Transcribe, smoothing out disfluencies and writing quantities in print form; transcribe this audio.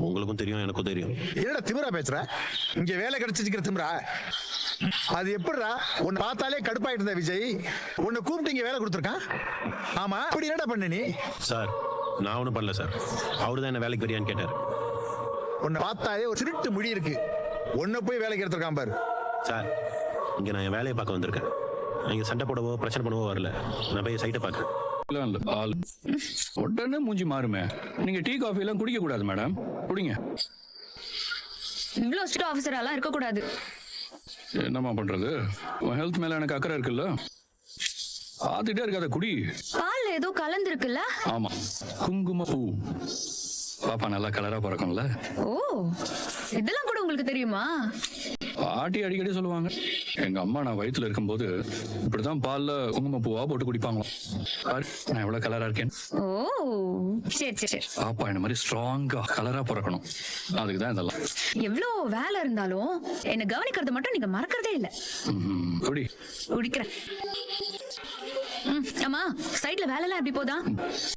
உங்களுக்கும் தெரியும், எனக்கும் தெரியும். என்னடா திமிரா பேசுற? இங்க வேலை கிடைச்சிருக்கிற திமிரா? அது எப்படிடா? உன்னை பார்த்தாலே கடுப்பாயிட்டு இருந்த விஜய் உன்னை கூப்பிட்டு இங்க வேலை கொடுத்துருக்கான். ஆமா, அப்படி என்னடா பண்ண நீ? சார், நான் ஒன்றும் பண்ணல சார். அவரு தான் என்ன வேலைக்கு வரியான்னு கேட்டார். உன்னை பார்த்தாலே ஒரு திருட்டு முடி இருக்கு. உன்னை போய் வேலைக்கு எடுத்துருக்கான் பாரு. சார், இங்கே நான் என் வேலையை பார்க்க வந்திருக்கேன். இங்கே சண்டை போடவோ பிரச்சனை பண்ணவோ வரல. நான் போய் சைட்டை பார்க்குறேன். உடனே மூஞ்சி மாறுமே. நீங்க டீ காஃபி எல்லாம் குடிக்க கூடாது மேடம். குடிங்க. இவ்வளோ ஸ்ட்ரிக்ட் ஆஃபீஸரெல்லாம் இருக்கக்கூடாது. என்னம்மா பண்றது? உன் ஹெல்த் மேல எனக்கு அக்கறை இருக்குல்ல. பார்த்துட்டே இருக்காத, குடி. பால் ஏதோ கலந்துருக்குல்ல? ஆமா, குங்குமப்பூ. பாப்பா நல்லா கலரா பிறக்கும்ல. ஓ, இதெல்லாம் கூட உங்களுக்கு தெரியுமா? பாட்டி அடிக்கடி சொல்லுவாங்க. எங்க அம்மா நான் வயித்துல இருக்கும்போது இப்படிதான் பால்ல குங்குமப்பூவா போட்டு குடிப்பாங்களாம். பாரு, நான் எவ்வளவு கலரா இருக்கேன். ஓ, சரி சரி சரி. பாப்பா என்ன மாதிரி ஸ்ட்ராங்கா கலரா பிறக்கணும். அதுக்குதான் இதெல்லாம். எவ்வளோ வேலை இருந்தாலும் என்ன கவனிக்கிறது மட்டும் நீங்க மறக்கிறதே இல்ல. குடி. குடிக்கிறேன். ஆமா, சைட்ல வேலை எல்லாம் எப்படி போதா?